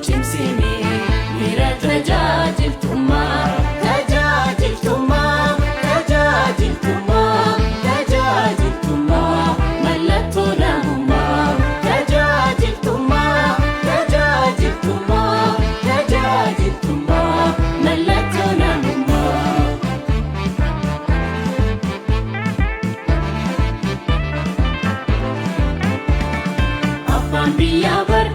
cimsine mira tajaajiltummaa tajaajiltummaa tajaajiltummaa tajaajiltummaa mallattoo namummaa tajaajiltummaa tajaajiltummaa tajaajiltummaa mallattoo namummaa. Abbaan biyyaa bara